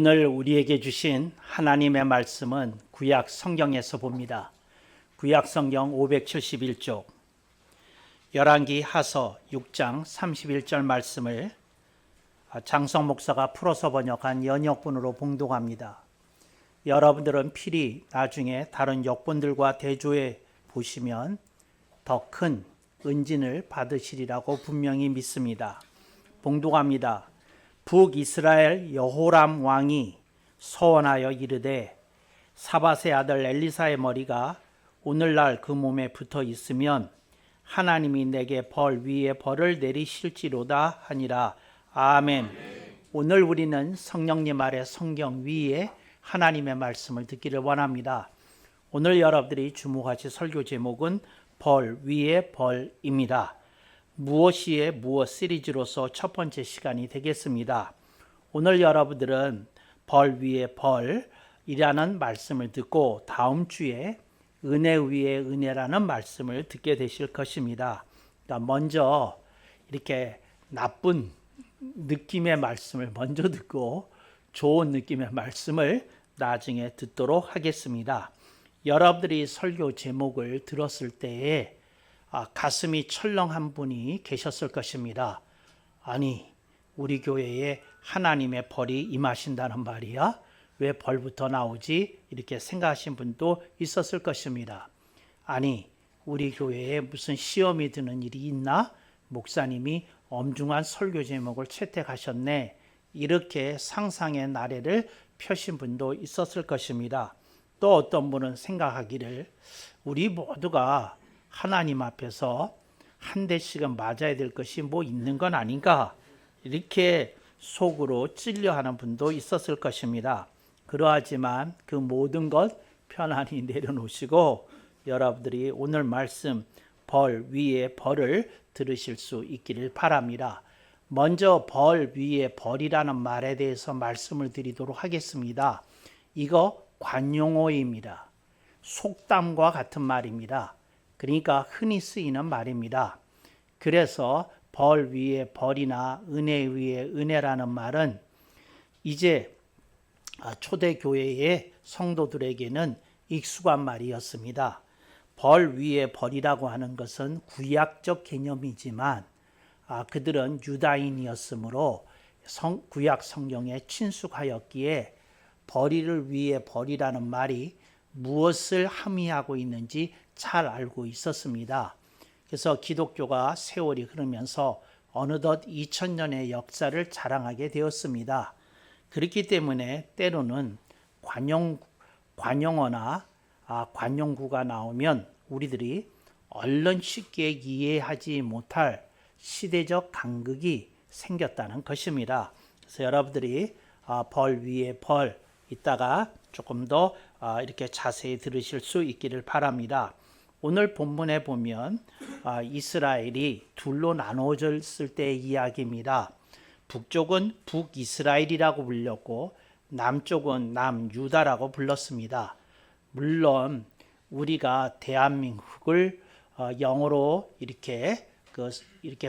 오늘 우리에게 주신 하나님의 말씀은 구약 성경에서 봅니다. 구약 성경 571쪽 열왕기 하서 6장 31절 말씀을 장성 목사가 풀어서 번역한 연역본으로 봉독합니다. 여러분들은 필히 나중에 다른 역본들과 대조해 보시면 더 큰 은진을 받으시리라고 분명히 믿습니다. 봉독합니다. 북이스라엘 여호람 왕이 서원하여 이르되 사밧의 아들 엘리사의 머리가 오늘날 그 몸에 붙어 있으면 하나님이 내게 벌 위에 벌을 내리실지로다 하니라. 아멘. 오늘 우리는 성령님 아래 성경 위에 하나님의 말씀을 듣기를 원합니다. 오늘 여러분들이 주목하실 설교 제목은 벌 위에 벌입니다. 무엇이에 무엇 시리즈로서 첫 번째 시간이 되겠습니다. 오늘 여러분들은 벌 위에 벌이라는 말씀을 듣고 다음 주에 은혜 위에 은혜라는 말씀을 듣게 되실 것입니다. 그러니까 먼저 이렇게 나쁜 느낌의 말씀을 먼저 듣고 좋은 느낌의 말씀을 나중에 듣도록 하겠습니다. 여러분들이 설교 제목을 들었을 때에 가슴이 철렁한 분이 계셨을 것입니다. 아니, 우리 교회에 하나님의 벌이 임하신다는 말이야? 왜 벌부터 나오지? 이렇게 생각하신 분도 있었을 것입니다. 아니, 우리 교회에 무슨 시험이 드는 일이 있나? 목사님이 엄중한 설교 제목을 채택하셨네. 이렇게 상상의 나래를 펴신 분도 있었을 것입니다. 또 어떤 분은 생각하기를 우리 모두가 하나님 앞에서 한 대씩은 맞아야 될 것이 뭐 있는 건 아닌가? 이렇게 속으로 찔려하는 분도 있었을 것입니다. 그러하지만 그 모든 것 편안히 내려놓으시고 여러분들이 오늘 말씀 벌 위에 벌을 들으실 수 있기를 바랍니다. 먼저 벌 위에 벌이라는 말에 대해서 말씀을 드리도록 하겠습니다. 이거 관용어입니다. 속담과 같은 말입니다. 그러니까 흔히 쓰이는 말입니다. 그래서 벌 위에 벌이나 은혜 위에 은혜라는 말은 이제 초대교회의 성도들에게는 익숙한 말이었습니다. 벌 위에 벌이라고 하는 것은 구약적 개념이지만 그들은 유다인이었으므로 구약 성경에 친숙하였기에 벌이를 위해 벌이라는 말이 무엇을 함의하고 있는지 잘 알고 있었습니다. 그래서 기독교가 세월이 흐르면서 어느덧 2000년의 역사를 자랑하게 되었습니다. 그렇기 때문에 때로는 관용어나 관용구가 나오면 우리들이 얼른 쉽게 이해하지 못할 시대적 간극이 생겼다는 것입니다. 그래서 여러분들이 벌 위에 벌 이따가 조금 더 이렇게 자세히 들으실 수 있기를 바랍니다. 오늘 본문에 보면 이스라엘이 둘로 나눠졌을 때의 이야기입니다. 북쪽은 북이스라엘이라고 불렸고 남쪽은 남유다라고 불렀습니다. 물론 우리가 대한민국을 영어로 이렇게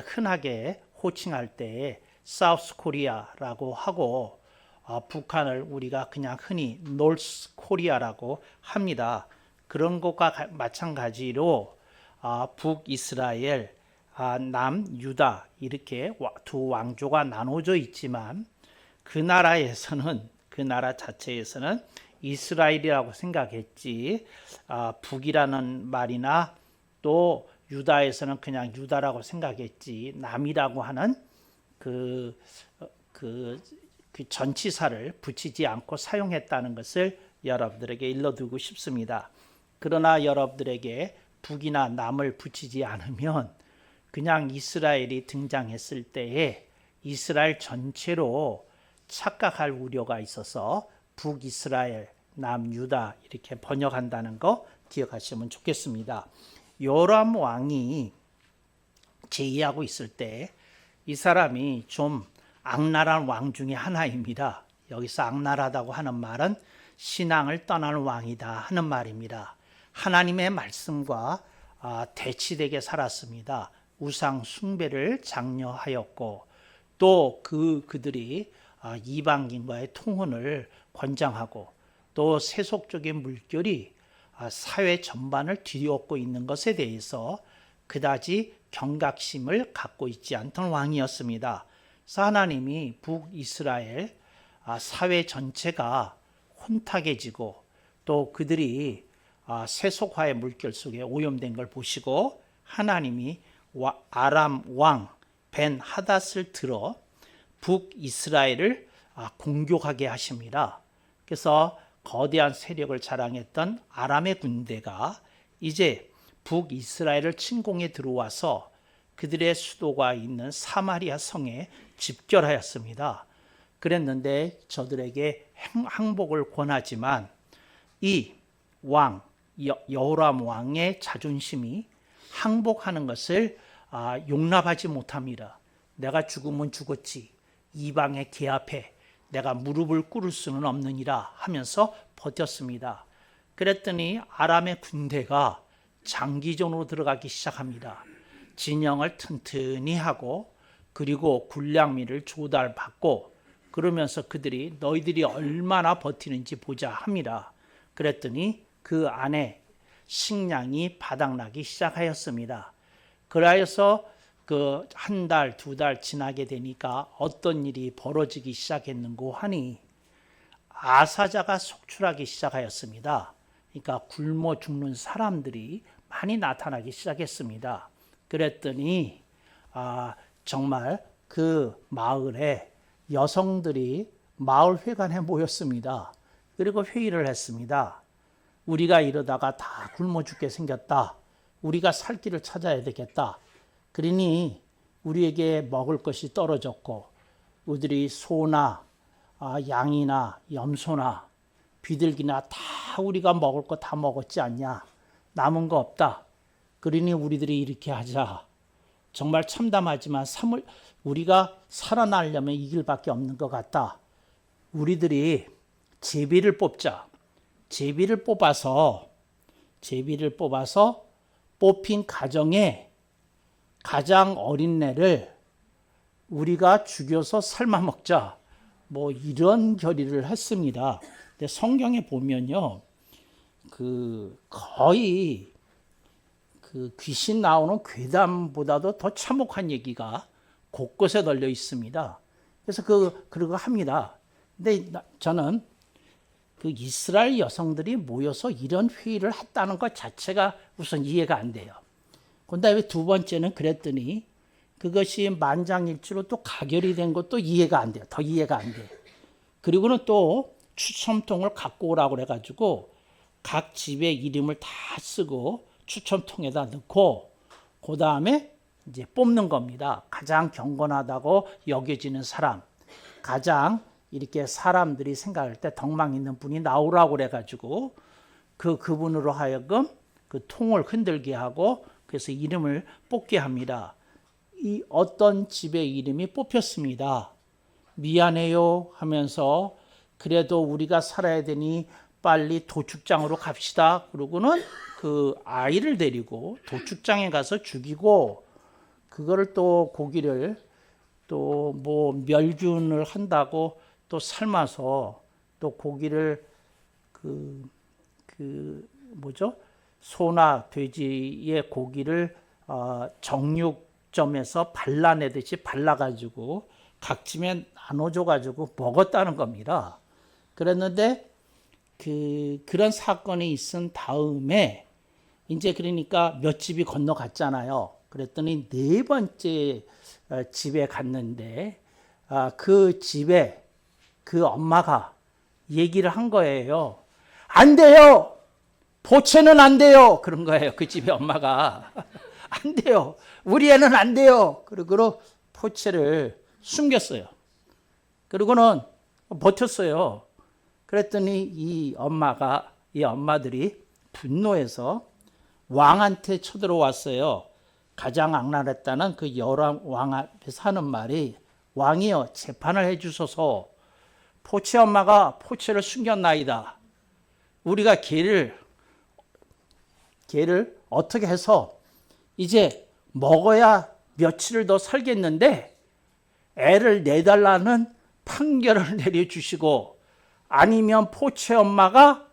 흔하게 호칭할 때 사우스 코리아라고 하고 북한을 우리가 그냥 흔히 노스 코리아라고 합니다. 그런 것과 마찬가지로 북이스라엘, 남유다 이렇게 두 왕조가 나눠져 있지만 그 나라 자체에서는 이스라엘이라고 생각했지 북이라는 말이나 또 유다에서는 그냥 유다라고 생각했지 남이라고 하는 그 전치사를 붙이지 않고 사용했다는 것을 여러분들에게 일러두고 싶습니다. 그러나 여러분들에게 북이나 남을 붙이지 않으면 그냥 이스라엘이 등장했을 때에 이스라엘 전체로 착각할 우려가 있어서 북이스라엘, 남유다 이렇게 번역한다는 거 기억하시면 좋겠습니다. 요람 왕이 제위하고 있을 때 이 사람이 좀 악랄한 왕 중에 하나입니다. 여기서 악랄하다고 하는 말은 신앙을 떠나는 왕이다 하는 말입니다. 하나님의 말씀과 대치되게 살았습니다. 우상 숭배를 장려하였고 또 그들이 이방인과의 통혼을 권장하고 또 세속적인 물결이 사회 전반을 뒤엎고 있는 것에 대해서 그다지 경각심을 갖고 있지 않던 왕이었습니다. 그래서 하나님이 북이스라엘 사회 전체가 혼탁해지고 또 그들이 세속화의 물결 속에 오염된 걸 보시고 하나님이 아람 왕 벤 하닷을 들어 북이스라엘을 공격하게 하십니다. 그래서 거대한 세력을 자랑했던 아람의 군대가 이제 북이스라엘을 침공해 들어와서 그들의 수도가 있는 사마리아 성에 집결하였습니다. 그랬는데 저들에게 항복을 권하지만 이 왕 여호람 왕의 자존심이 항복하는 것을 용납하지 못합니다. 내가 죽으면 죽었지 이방의 계 앞에 내가 무릎을 꿇을 수는 없느니라 하면서 버텼습니다. 그랬더니 아람의 군대가 장기전으로 들어가기 시작합니다. 진영을 튼튼히 하고 그리고 군량미를 조달받고 그러면서 그들이 너희들이 얼마나 버티는지 보자 합니다. 그랬더니 그 안에 식량이 바닥나기 시작하였습니다. 그래서 그 한 달, 두 달 지나게 되니까 어떤 일이 벌어지기 시작했는고 하니 아사자가 속출하기 시작하였습니다. 그러니까 굶어 죽는 사람들이 많이 나타나기 시작했습니다. 그랬더니 정말 그 마을에 여성들이 마을 회관에 모였습니다. 그리고 회의를 했습니다. 우리가 이러다가 다 굶어 죽게 생겼다. 우리가 살 길을 찾아야 되겠다. 그러니 우리에게 먹을 것이 떨어졌고 우리들이 소나 양이나 염소나 비둘기나 다 우리가 먹을 거 다 먹었지 않냐. 남은 거 없다. 그러니 우리들이 이렇게 하자. 정말 참담하지만 우리가 살아나려면 이 길밖에 없는 것 같다. 우리들이 제비를 뽑자. 제비를 뽑아서 뽑힌 가정에 가장 어린 애를 우리가 죽여서 삶아 먹자. 뭐 이런 결의를 했습니다. 근데 성경에 보면요, 거의 귀신 나오는 괴담보다도 더 참혹한 얘기가 곳곳에 널려 있습니다. 그래서 그거 합니다. 근데 저는 이스라엘 여성들이 모여서 이런 회의를 했다는 것 자체가 우선 이해가 안 돼요. 그다음에 두 번째는 그랬더니 그것이 만장일치로 또 가결이 된 것도 이해가 안 돼요. 더 이해가 안 돼요. 그리고는 또 추첨통을 갖고 오라고 그래가지고 각 집의 이름을 다 쓰고 추첨통에다 넣고 그 다음에 이제 뽑는 겁니다. 가장 경건하다고 여겨지는 사람, 가장 이렇게 사람들이 생각할 때 덕망 있는 분이 나오라고 그래가지고 그분으로 하여금 그 통을 흔들게 하고 그래서 이름을 뽑게 합니다. 이 어떤 집의 이름이 뽑혔습니다. 미안해요 하면서 그래도 우리가 살아야 되니 빨리 도축장으로 갑시다. 그러고는 그 아이를 데리고 도축장에 가서 죽이고 그거를 또 고기를 또 뭐 멸균을 한다고 또 삶아서 또 고기를 소나 돼지의 고기를 정육점에서 발라내듯이 발라가지고 각 집에 나눠줘가지고 먹었다는 겁니다. 그랬는데 그런 사건이 있은 다음에 이제 그러니까 몇 집이 건너갔잖아요. 그랬더니 네 번째 집에 갔는데 그 집에 그 엄마가 얘기를 한 거예요. 안 돼요. 포체는 안 돼요. 그런 거예요. 그 집의 엄마가. 안 돼요. 우리 애는 안 돼요. 그리고 포체를 숨겼어요. 그리고는 버텼어요. 그랬더니 이 엄마들이 분노해서 왕한테 쳐들어왔어요. 가장 악랄했다는 그 여호람 왕 앞에서 하는 말이 왕이여 재판을 해주소서. 포체 엄마가 포체를 숨겼나이다. 우리가 걔를 어떻게 해서 이제 먹어야 며칠을 더 살겠는데 애를 내달라는 판결을 내려주시고 아니면 포체 엄마가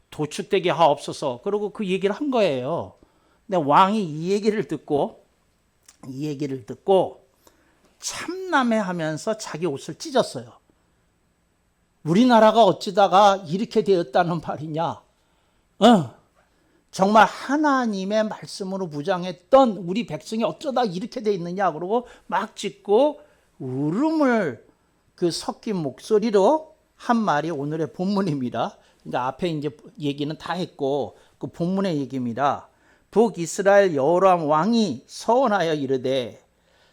도축되게 하옵소서. 그러고 그 얘기를 한 거예요. 근데 왕이 이 얘기를 듣고 참남해하면서 자기 옷을 찢었어요. 우리나라가 어찌다가 이렇게 되었다는 말이냐? 정말 하나님의 말씀으로 무장했던 우리 백성이 어쩌다 이렇게 돼 있느냐? 그러고 막 찢고 울음을 그 섞인 목소리로 한 말이 오늘의 본문입니다. 그러니까 앞에 이제 얘기는 다 했고 그 본문의 얘기입니다. 북이스라엘 여호람 왕이 서원하여 이르되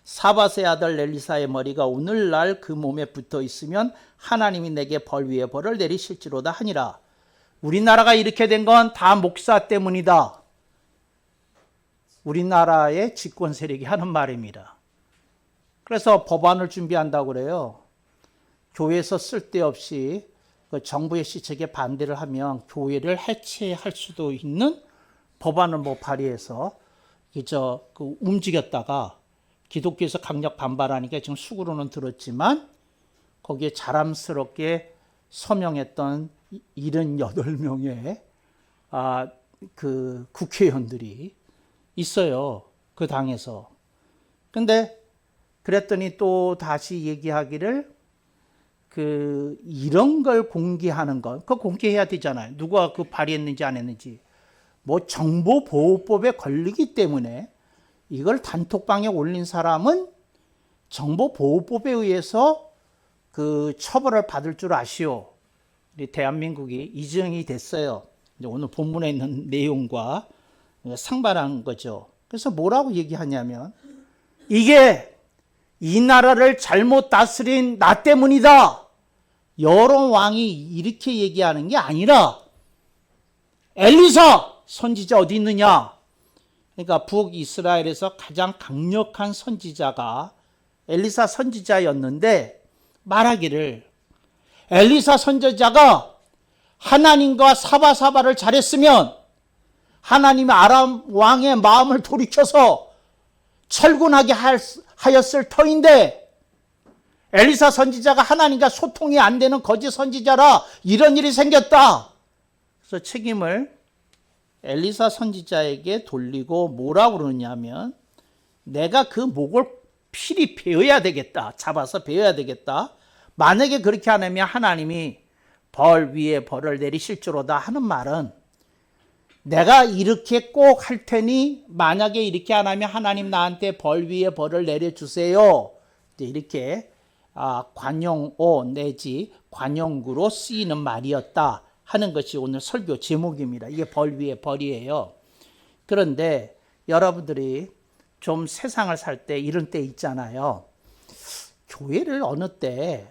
사밧의 아들 엘리사의 머리가 오늘날 그 몸에 붙어 있으면 하나님이 내게 벌 위에 벌을 내리실지로다 하니라. 우리나라가 이렇게 된 건 다 목사 때문이다. 우리나라의 집권 세력이 하는 말입니다. 그래서 법안을 준비한다고 그래요. 교회에서 쓸데없이 그 정부의 시책에 반대를 하면 교회를 해체할 수도 있는 법안을 발의해서 움직였다가 기독교에서 강력 반발하니까 지금 수구로는 들었지만 거기에 자랑스럽게 서명했던 78명의 그 국회의원들이 있어요. 그 당에서. 근데 그랬더니 또 다시 얘기하기를 이런 걸 공개하는 것, 그거 공개해야 되잖아요. 누가 그 발의했는지 안 했는지. 정보보호법에 걸리기 때문에 이걸 단톡방에 올린 사람은 정보보호법에 의해서 그 처벌을 받을 줄 아시오. 우리 대한민국이 이정이 됐어요. 오늘 본문에 있는 내용과 상반한 거죠. 그래서 뭐라고 얘기하냐면 이게 이 나라를 잘못 다스린 나 때문이다. 여러 왕이 이렇게 얘기하는 게 아니라 엘리사 선지자 어디 있느냐? 그러니까 북이스라엘에서 가장 강력한 선지자가 엘리사 선지자였는데 말하기를 엘리사 선지자가 하나님과 사바사바를 잘했으면 하나님이 아람 왕의 마음을 돌이켜서 철군하게 하였을 터인데 엘리사 선지자가 하나님과 소통이 안 되는 거짓 선지자라 이런 일이 생겼다. 그래서 책임을 엘리사 선지자에게 돌리고 뭐라고 그러냐면 내가 그 목을 필히 베어야 되겠다. 잡아서 베어야 되겠다. 만약에 그렇게 안 하면 하나님이 벌 위에 벌을 내리실지로다 하는 말은 내가 이렇게 꼭 할 테니 만약에 이렇게 안 하면 하나님 나한테 벌 위에 벌을 내려주세요. 이렇게 관용어 내지 관용구로 쓰이는 말이었다 하는 것이 오늘 설교 제목입니다. 이게 벌 위에 벌이에요. 그런데 여러분들이 좀 세상을 살 때 이런 때 있잖아요. 교회를 어느 때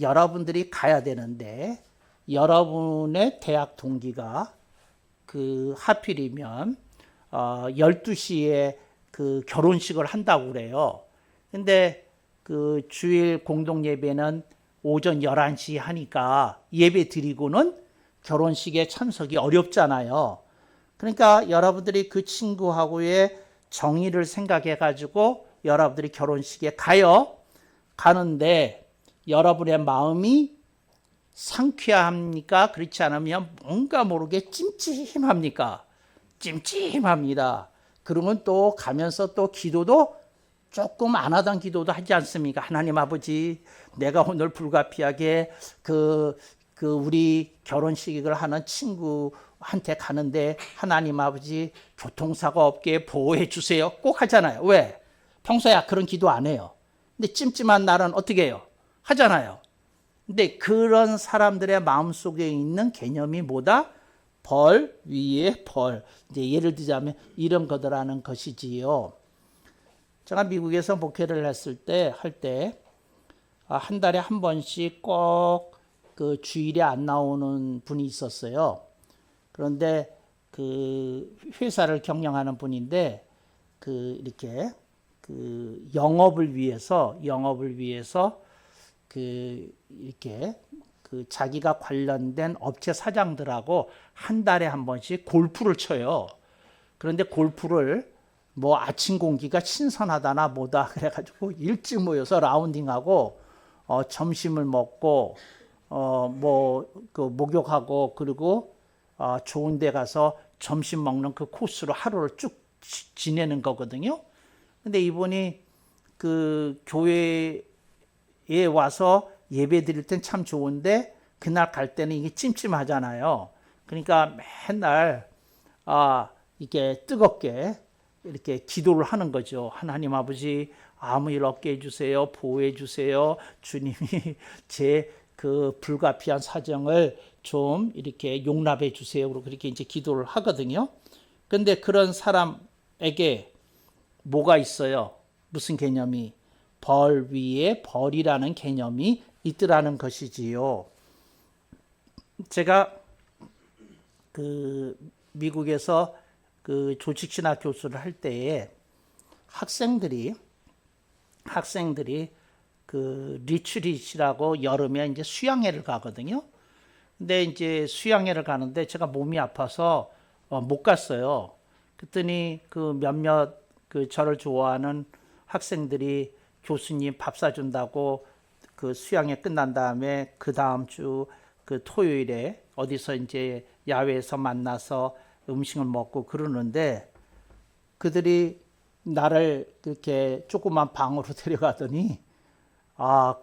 여러분들이 가야 되는데 여러분의 대학 동기가 하필이면 12시에 결혼식을 한다고 그래요. 근데 주일 공동 예배는 오전 11시 하니까 예배 드리고는 결혼식에 참석이 어렵잖아요. 그러니까 여러분들이 그 친구하고의 정의를 생각해 가지고 여러분들이 결혼식에 가는데 여러분의 마음이 상쾌합니까? 그렇지 않으면 뭔가 모르게 찜찜합니까? 찜찜합니다. 그러면 또 가면서 또 기도도 조금 안 하던 기도도 하지 않습니까? 하나님 아버지, 내가 오늘 불가피하게 우리 결혼식을 하는 친구한테 가는데 하나님 아버지 교통사고 없게 보호해 주세요. 꼭 하잖아요. 왜? 평소에 그런 기도 안 해요. 근데 찜찜한 날은 어떻게 해요? 하잖아요. 근데 그런 사람들의 마음속에 있는 개념이 뭐다? 벌 위에 벌. 이제 예를 들자면 이런 거더라는 것이지요. 제가 미국에서 목회를 했을 때 한 달에 한 번씩 꼭 주일에 안 나오는 분이 있었어요. 그런데 회사를 경영하는 분인데 이렇게 영업을 위해서 이렇게 자기가 관련된 업체 사장들하고 한 달에 한 번씩 골프를 쳐요. 그런데 골프를 뭐 아침 공기가 신선하다나 뭐다 그래가지고 일찍 모여서 라운딩하고 점심을 먹고 뭐 그 목욕하고 그리고 좋은 데 가서 점심 먹는 그 코스로 하루를 쭉 지내는 거거든요. 근데 이분이 그 교회에 와서 예배 드릴 땐 참 좋은데 그날 갈 때는 이게 찜찜하잖아요. 그러니까 맨날 이게 뜨겁게 이렇게 기도를 하는 거죠. 하나님 아버지 아무 일 없게 해주세요. 보호해 주세요. 주님이 제 그 불가피한 사정을 좀 이렇게 용납해 주세요. 그리고 그렇게 이제 기도를 하거든요. 근데 그런 사람에게 뭐가 있어요? 무슨 개념이? 벌 위에 벌이라는 개념이 있더라는 것이지요. 제가 그 미국에서 그 조직신학 교수를 할 때에 학생들이 그 리트릿이라고 여름에 이제 수양회를 가거든요. 근데 이제 수양회를 가는데 제가 몸이 아파서 못 갔어요. 그랬더니 그 몇몇 그 저를 좋아하는 학생들이 교수님 밥 사준다고 그 수양회 끝난 다음에 그 다음 주 그 토요일에 어디서 이제 야외에서 만나서 음식을 먹고 그러는데 그들이 나를 이렇게 조그만 방으로 데려가더니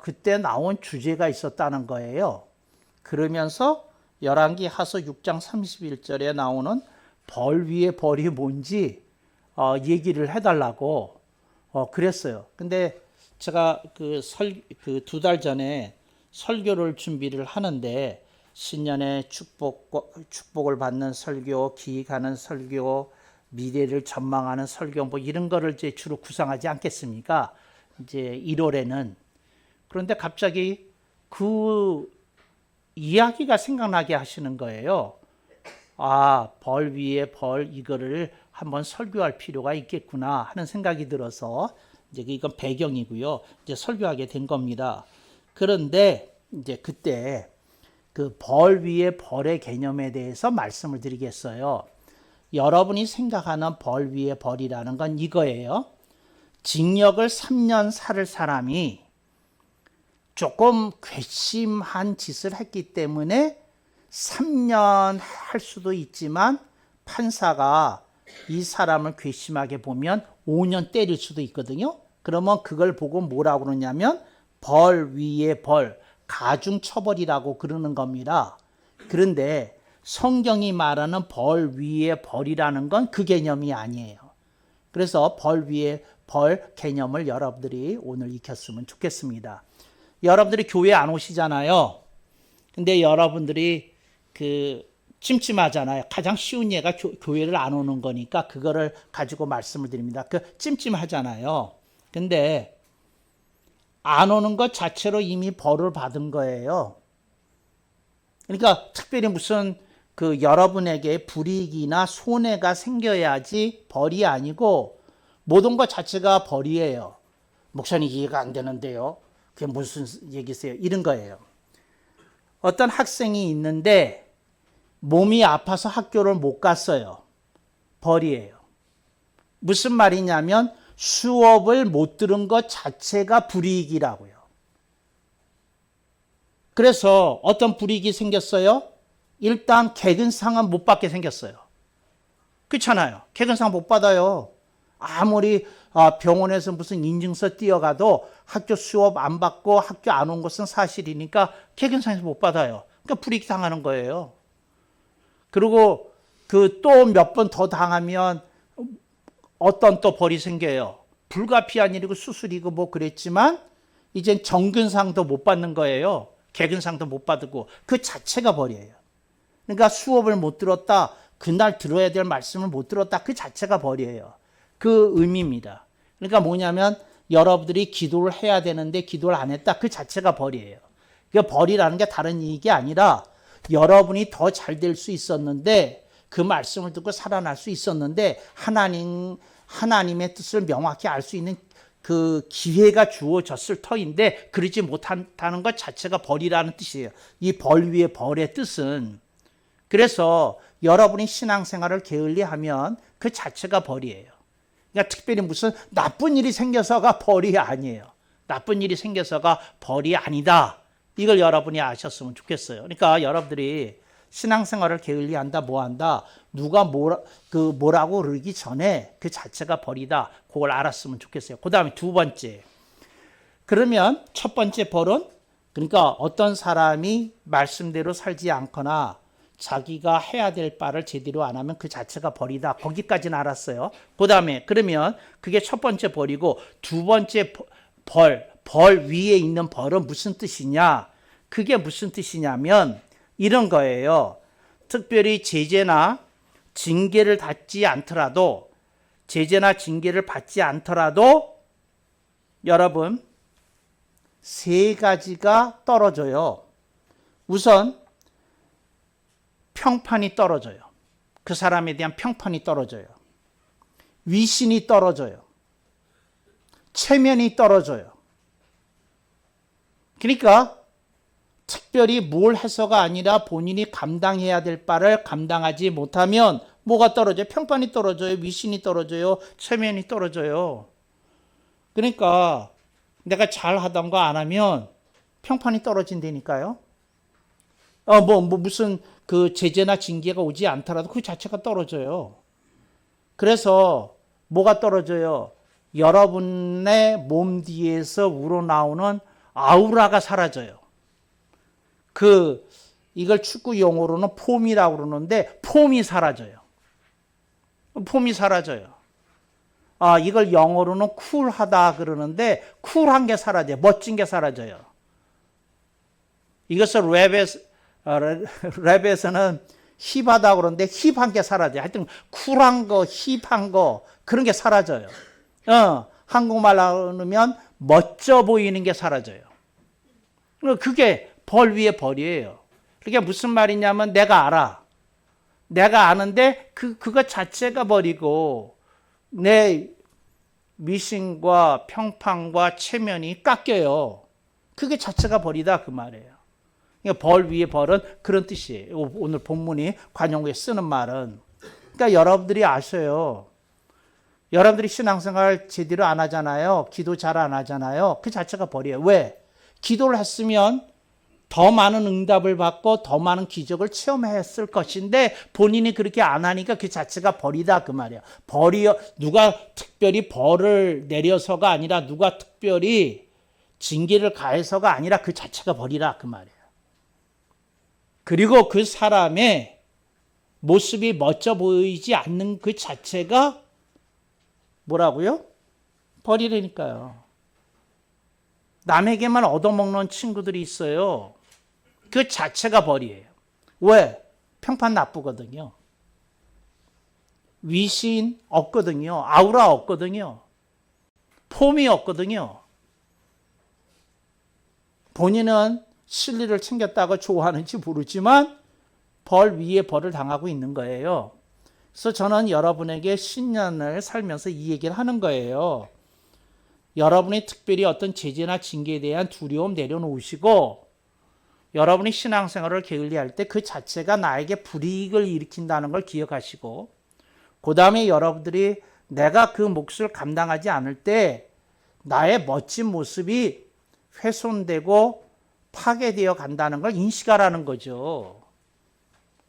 그때 나온 주제가 있었다는 거예요. 그러면서 열왕기 하서 6장 31절에 나오는 벌 위에 벌이 뭔지 얘기를 해달라고 그랬어요. 근데 제가 그 2달 전에 설교를 준비를 하는데 신년에 축복을 받는 설교, 기획하는 설교, 미래를 전망하는 설교 뭐 이런 거를 이제 주로 구상하지 않겠습니까? 이제 1월에는. 그런데 갑자기 그 이야기가 생각나게 하시는 거예요. 벌 위에 벌 이거를 한번 설교할 필요가 있겠구나 하는 생각이 들어서 이제 이건 배경이고요. 이제 설교하게 된 겁니다. 그런데 이제 그때 그 벌 위에 벌의 개념에 대해서 말씀을 드리겠어요. 여러분이 생각하는 벌 위에 벌이라는 건 이거예요. 징역을 3년 살 사람이 조금 괘씸한 짓을 했기 때문에 3년 할 수도 있지만 판사가 이 사람을 괘씸하게 보면 5년 때릴 수도 있거든요. 그러면 그걸 보고 뭐라고 그러냐면 벌 위에 벌, 가중처벌이라고 그러는 겁니다. 그런데 성경이 말하는 벌 위에 벌이라는 건 그 개념이 아니에요. 그래서 벌 위에 벌 개념을 여러분들이 오늘 익혔으면 좋겠습니다. 여러분들이 교회 안 오시잖아요. 근데 여러분들이 그 찜찜하잖아요. 가장 쉬운 예가 교회를 안 오는 거니까 그거를 가지고 말씀을 드립니다. 그 찜찜하잖아요. 근데 안 오는 것 자체로 이미 벌을 받은 거예요. 그러니까 특별히 무슨 그 여러분에게 불이익이나 손해가 생겨야지 벌이 아니고 모든 것 자체가 벌이에요. 목사님 이해가 안 되는데요. 그게 무슨 얘기세요? 이런 거예요. 어떤 학생이 있는데 몸이 아파서 학교를 못 갔어요. 벌이에요. 무슨 말이냐면 수업을 못 들은 것 자체가 불이익이라고요. 그래서 어떤 불이익이 생겼어요? 일단 개근상은 못 받게 생겼어요. 그렇잖아요. 개근상 못 받아요. 아무리 병원에서 무슨 인증서 띄어가도 학교 수업 안 받고 학교 안 온 것은 사실이니까 개근상에서 못 받아요. 그러니까 불이익 당하는 거예요. 그리고 그 또 몇 번 더 당하면 어떤 또 벌이 생겨요. 불가피한 일이고 수술이고 뭐 그랬지만 이젠 정근상도 못 받는 거예요. 개근상도 못 받고 그 자체가 벌이에요. 그러니까 수업을 못 들었다. 그날 들어야 될 말씀을 못 들었다. 그 자체가 벌이에요. 그 의미입니다. 그러니까 뭐냐면 여러분들이 기도를 해야 되는데 기도를 안 했다. 그 자체가 벌이에요. 그러니까 벌이라는 게 다른 얘기 아니라 여러분이 더 잘 될 수 있었는데 그 말씀을 듣고 살아날 수 있었는데 하나님의 뜻을 명확히 알 수 있는 그 기회가 주어졌을 터인데 그러지 못한다는 것 자체가 벌이라는 뜻이에요. 이 벌 위에 벌의 뜻은 그래서 여러분이 신앙생활을 게을리하면 그 자체가 벌이에요. 그러니까 특별히 무슨 나쁜 일이 생겨서가 벌이 아니에요. 나쁜 일이 생겨서가 벌이 아니다. 이걸 여러분이 아셨으면 좋겠어요. 그러니까 여러분들이 신앙생활을 게을리한다, 뭐한다, 누가 뭐라고 그러기 전에 그 자체가 벌이다. 그걸 알았으면 좋겠어요. 그 다음에 두 번째. 그러면 첫 번째 벌은 그러니까 어떤 사람이 말씀대로 살지 않거나 자기가 해야 될 바를 제대로 안 하면 그 자체가 벌이다. 거기까지는 알았어요. 그 다음에 그러면 그게 첫 번째 벌이고 두 번째 벌 위에 있는 벌은 무슨 뜻이냐? 그게 무슨 뜻이냐면 이런 거예요. 특별히 제재나 징계를 받지 않더라도 제재나 징계를 받지 않더라도 여러분 세 가지가 떨어져요. 우선 평판이 떨어져요. 그 사람에 대한 평판이 떨어져요. 위신이 떨어져요. 체면이 떨어져요. 그러니까 특별히 뭘 해서가 아니라 본인이 감당해야 될 바를 감당하지 못하면 뭐가 떨어져요? 평판이 떨어져요. 위신이 떨어져요. 체면이 떨어져요. 그러니까 내가 잘하던 거 안 하면 평판이 떨어진다니까요. 무슨 그 제재나 징계가 오지 않더라도 그 자체가 떨어져요. 그래서 뭐가 떨어져요? 여러분의 몸 뒤에서 우러나오는 아우라가 사라져요. 이걸 축구 용어로는 폼이라고 그러는데 폼이 사라져요. 폼이 사라져요. 이걸 영어로는 쿨하다 그러는데 쿨한 게 사라져요. 멋진 게 사라져요. 이것을 랩에서는 힙하다 그러는데 힙한 게 사라져요. 하여튼 쿨한 거, 힙한 거 그런 게 사라져요. 한국말로 하면 멋져 보이는 게 사라져요. 그게 벌 위에 벌이에요. 그게 무슨 말이냐면 내가 알아. 내가 아는데 그거 자체가 벌이고 내 미신과 평판과 체면이 깎여요. 그게 자체가 벌이다 그 말이에요. 그러니까 벌 위에 벌은 그런 뜻이에요. 오늘 본문이 관용구에 쓰는 말은. 그러니까 여러분들이 아셔요. 여러분들이 신앙생활 제대로 안 하잖아요. 기도 잘 안 하잖아요. 그 자체가 벌이에요. 왜? 기도를 했으면 더 많은 응답을 받고 더 많은 기적을 체험했을 것인데 본인이 그렇게 안 하니까 그 자체가 벌이다 그 말이야. 누가 특별히 벌을 내려서가 아니라 누가 특별히 징계를 가해서가 아니라 그 자체가 벌이라 그 말이야. 그리고 그 사람의 모습이 멋져 보이지 않는 그 자체가 뭐라고요? 벌이라니까요. 남에게만 얻어먹는 친구들이 있어요. 그 자체가 벌이에요. 왜? 평판 나쁘거든요. 위신 없거든요. 아우라 없거든요. 폼이 없거든요. 본인은 실리를 챙겼다고 좋아하는지 모르지만 벌 위에 벌을 당하고 있는 거예요. 그래서 저는 여러분에게 신년을 살면서 이 얘기를 하는 거예요. 여러분이 특별히 어떤 제재나 징계에 대한 두려움 내려놓으시고 여러분이 신앙생활을 게을리할 때 그 자체가 나에게 불이익을 일으킨다는 걸 기억하시고 그 다음에 여러분들이 내가 그 몫을 감당하지 않을 때 나의 멋진 모습이 훼손되고 파괴되어 간다는 걸 인식하라는 거죠.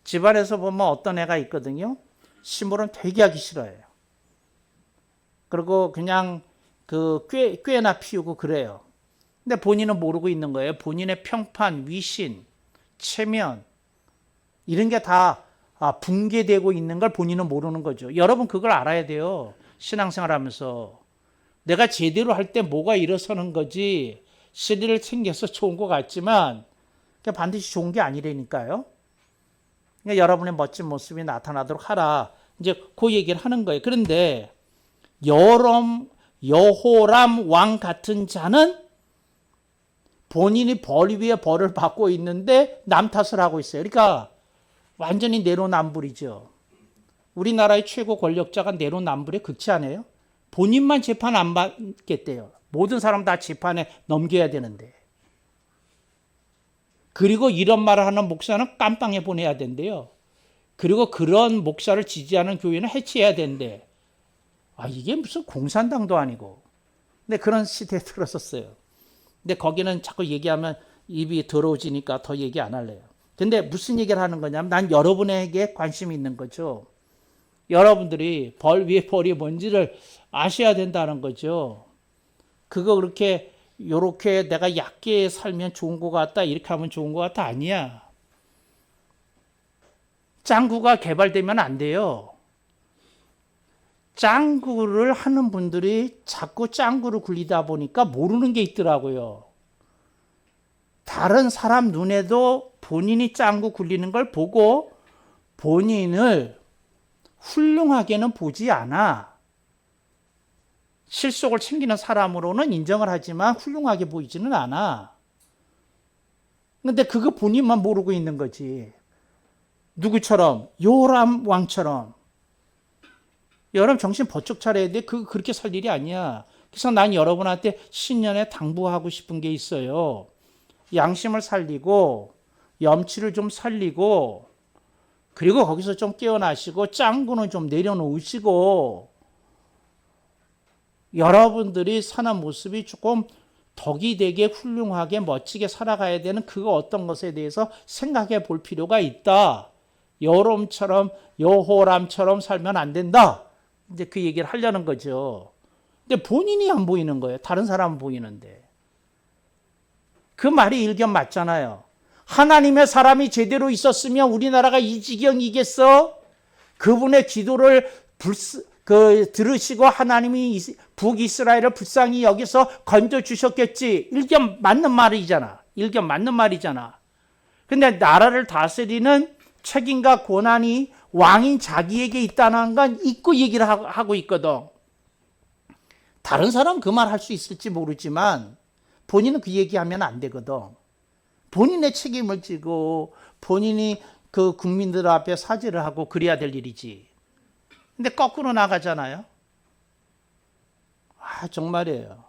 집안에서 보면 어떤 애가 있거든요. 시무는 되게 하기 싫어해요. 그리고 그냥 꾀나 피우고 그래요. 근데 본인은 모르고 있는 거예요. 본인의 평판, 위신, 체면 이런 게 다 붕괴되고 있는 걸 본인은 모르는 거죠. 여러분 그걸 알아야 돼요. 신앙생활 하면서. 내가 제대로 할 때 뭐가 일어서는 거지 실리를 챙겨서 좋은 것 같지만 반드시 좋은 게 아니라니까요. 그러니까 여러분의 멋진 모습이 나타나도록 하라. 이제 그 얘기를 하는 거예요. 그런데 여호람 왕 같은 자는 본인이 벌 위에 벌을 받고 있는데 남 탓을 하고 있어요. 그러니까 완전히 내로남불이죠. 우리나라의 최고 권력자가 내로남불에 극치하네요. 본인만 재판 안 받겠대요. 모든 사람 다 재판에 넘겨야 되는데. 그리고 이런 말을 하는 목사는 깜빵에 보내야 된대요. 그리고 그런 목사를 지지하는 교회는 해체해야 된대. 이게 무슨 공산당도 아니고. 근데 그런 시대에 들었었어요. 근데 거기는 자꾸 얘기하면 입이 더러워지니까 더 얘기 안 할래요. 근데 무슨 얘기를 하는 거냐면 난 여러분에게 관심이 있는 거죠. 여러분들이 벌 위에 벌이 뭔지를 아셔야 된다는 거죠. 그거 그렇게 요렇게 내가 얕게 살면 좋은 것 같다, 이렇게 하면 좋은 것 같다, 아니야. 짱구가 개발되면 안 돼요. 짱구를 하는 분들이 자꾸 짱구를 굴리다 보니까 모르는 게 있더라고요. 다른 사람 눈에도 본인이 짱구 굴리는 걸 보고 본인을 훌륭하게는 보지 않아. 실속을 챙기는 사람으로는 인정을 하지만 훌륭하게 보이지는 않아. 근데 그거 본인만 모르고 있는 거지. 누구처럼? 요람 왕처럼. 여러분 정신 번쩍 차려야 돼. 그렇게 살 일이 아니야. 그래서 난 여러분한테 신년에 당부하고 싶은 게 있어요. 양심을 살리고 염치를 좀 살리고 그리고 거기서 좀 깨어나시고 짱구는 좀 내려놓으시고 여러분들이 사는 모습이 조금 덕이 되게 훌륭하게 멋지게 살아가야 되는 그거 어떤 것에 대해서 생각해 볼 필요가 있다. 여롬처럼 여호람처럼 살면 안 된다. 이제 그 얘기를 하려는 거죠. 근데 본인이 안 보이는 거예요. 다른 사람은 보이는데. 그 말이 일견 맞잖아요. 하나님의 사람이 제대로 있었으면 우리나라가 이 지경이겠어? 그분의 기도를 들으시고 하나님이 북이스라엘을 불쌍히 여기서 건져주셨겠지. 일견 맞는 말이잖아. 일견 맞는 말이잖아. 근데 나라를 다스리는 책임과 권한이 왕인 자기에게 있다는 건 잊고 얘기를 하고 있거든. 다른 사람은 그 말 할 수 있을지 모르지만 본인은 그 얘기하면 안 되거든. 본인의 책임을 지고 본인이 그 국민들 앞에 사죄를 하고 그래야 될 일이지. 근데 거꾸로 나가잖아요. 정말이에요.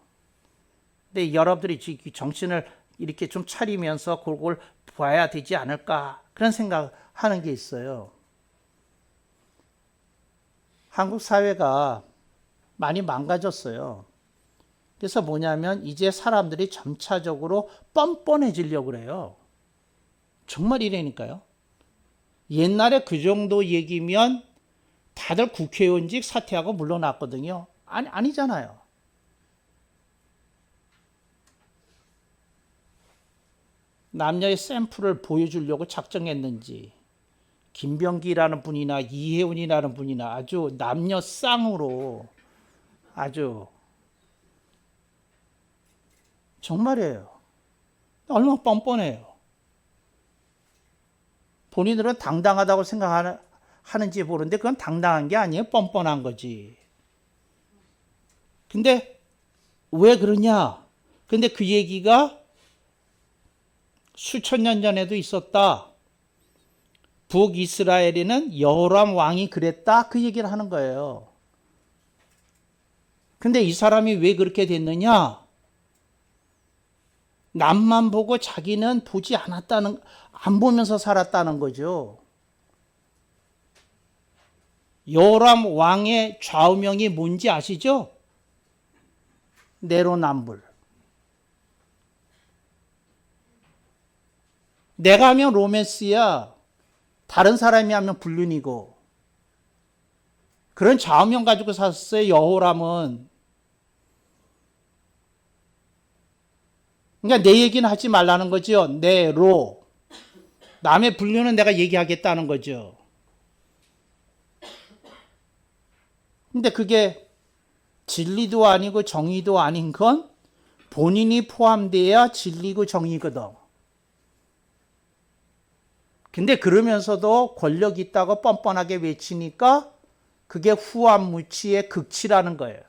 근데 여러분들이 정신을 이렇게 좀 차리면서 그걸 봐야 되지 않을까 그런 생각하는 게 있어요. 한국 사회가 많이 망가졌어요. 그래서 뭐냐면 이제 사람들이 점차적으로 뻔뻔해지려고 그래요. 정말 이래니까요. 옛날에 그 정도 얘기면 다들 국회의원직 사퇴하고 물러났거든요. 아니잖아요. 남녀의 샘플을 보여주려고 작정했는지 김병기라는 분이나 이혜훈이라는 분이나 아주 남녀 쌍으로 아주 정말이에요. 얼마나 뻔뻔해요. 본인들은 당당하다고 생각하는지 모르는데 그건 당당한 게 아니에요. 뻔뻔한 거지. 근데 왜 그러냐? 근데 그 얘기가 수천 년 전에도 있었다. 북이스라엘에는 여호람 왕이 그랬다. 그 얘기를 하는 거예요. 근데 이 사람이 왜 그렇게 됐느냐? 남만 보고 자기는 보지 않았다는, 안 보면서 살았다는 거죠. 여호람 왕의 좌우명이 뭔지 아시죠? 내로남불. 내가 하면 로맨스야. 다른 사람이 하면 불륜이고. 그런 좌우명 가지고 샀어요, 여호람은. 그러니까 내 얘기는 하지 말라는 거죠. 내로. 남의 불륜은 내가 얘기하겠다는 거죠. 근데 그게 진리도 아니고 정의도 아닌 건 본인이 포함돼야 진리고 정의거든. 근데 그러면서도 권력 있다고 뻔뻔하게 외치니까 그게 후한무치의 극치라는 거예요.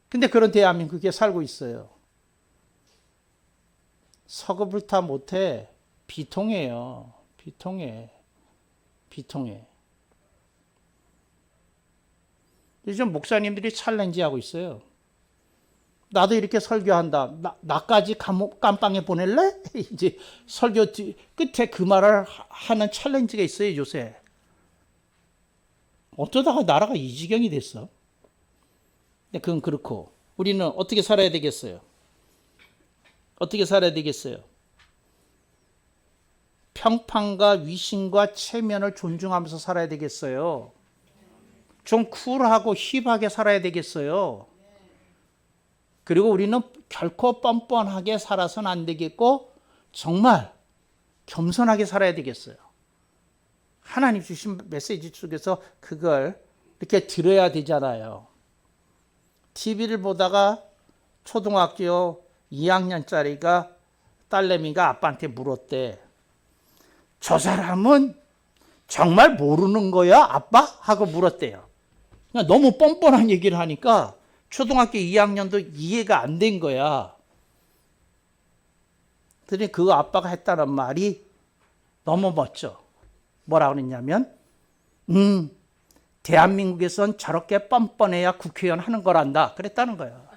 근데 그런 대한민국에 살고 있어요. 서글프다 못해. 비통해요. 비통해. 요즘 목사님들이 챌린지하고 있어요. 나도 이렇게 설교한다. 나까지 깜빵에 보낼래? 이제 설교 끝에 그 말을 하는 챌린지가 있어요, 요새. 어쩌다가 나라가 이 지경이 됐어. 근데 그건 그렇고 우리는 어떻게 살아야 되겠어요? 어떻게 살아야 되겠어요? 평판과 위신과 체면을 존중하면서 살아야 되겠어요. 좀 쿨하고 힙하게 살아야 되겠어요. 그리고 우리는 결코 뻔뻔하게 살아서는 안 되겠고 정말 겸손하게 살아야 되겠어요. 하나님 주신 메시지 속에서 그걸 이렇게 들어야 되잖아요. TV를 보다가 초등학교 2학년짜리가 딸내미가 아빠한테 물었대. 저 사람은 정말 모르는 거야, 아빠? 하고 물었대요. 그러니까 너무 뻔뻔한 얘기를 하니까 초등학교 2학년도 이해가 안 된 거야. 그랬더니 그 아빠가 했다는 말이 너무 멋져. 뭐라고 그랬냐면 대한민국에선 저렇게 뻔뻔해야 국회의원 하는 거란다. 그랬다는 거야.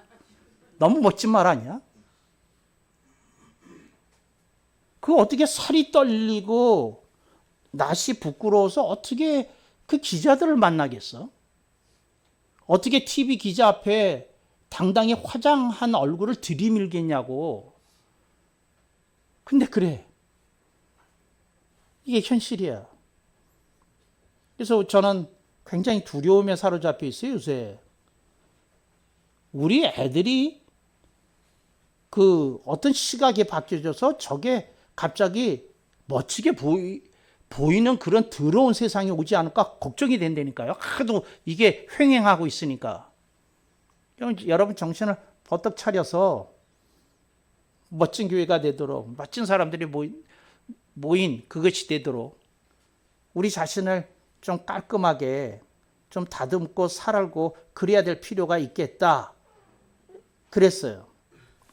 너무 멋진 말 아니야? 그 어떻게 살이 떨리고 낯이 부끄러워서 어떻게 그 기자들을 만나겠어? 어떻게 TV 기자 앞에 당당히 화장한 얼굴을 들이밀겠냐고. 근데 그래. 이게 현실이야. 그래서 저는 굉장히 두려움에 사로잡혀 있어요, 요새. 우리 애들이 그 어떤 시각이 바뀌어져서 저게 갑자기 멋지게 보이는 그런 더러운 세상이 오지 않을까 걱정이 된다니까요. 하도 이게 횡행하고 있으니까. 여러분 정신을 버떡 차려서 멋진 교회가 되도록, 멋진 사람들이 모인 그것이 되도록 우리 자신을 좀 깔끔하게 좀 다듬고 살고 그래야 될 필요가 있겠다. 그랬어요.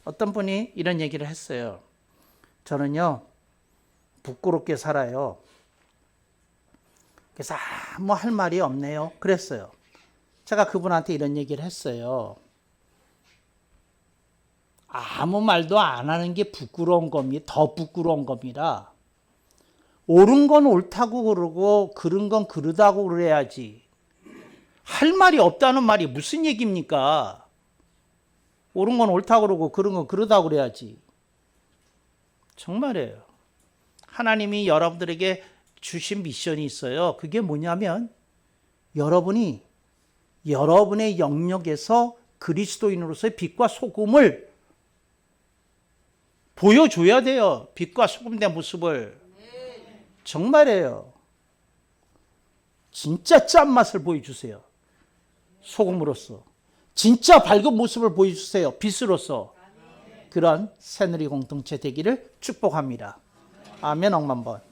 어떤 분이 이런 얘기를 했어요. 저는요, 부끄럽게 살아요. 그래서 아무 할 말이 없네요. 그랬어요. 제가 그분한테 이런 얘기를 했어요. 아무 말도 안 하는 게 부끄러운 겁니다. 더 부끄러운 겁니다. 옳은 건 옳다고 그러고 그른 건 그르다고 그래야지. 할 말이 없다는 말이 무슨 얘기입니까? 옳은 건 옳다고 그러고 그른 건 그르다고 그래야지. 정말이에요. 하나님이 여러분들에게 주신 미션이 있어요. 그게 뭐냐면 여러분이 여러분의 영역에서 그리스도인으로서의 빛과 소금을 보여줘야 돼요. 빛과 소금의 모습을. 정말이에요. 진짜 짠맛을 보여주세요. 소금으로서. 진짜 밝은 모습을 보여주세요. 빛으로서. 그런 새누리 공동체 되기를 축복합니다. 아멘. 억만 번.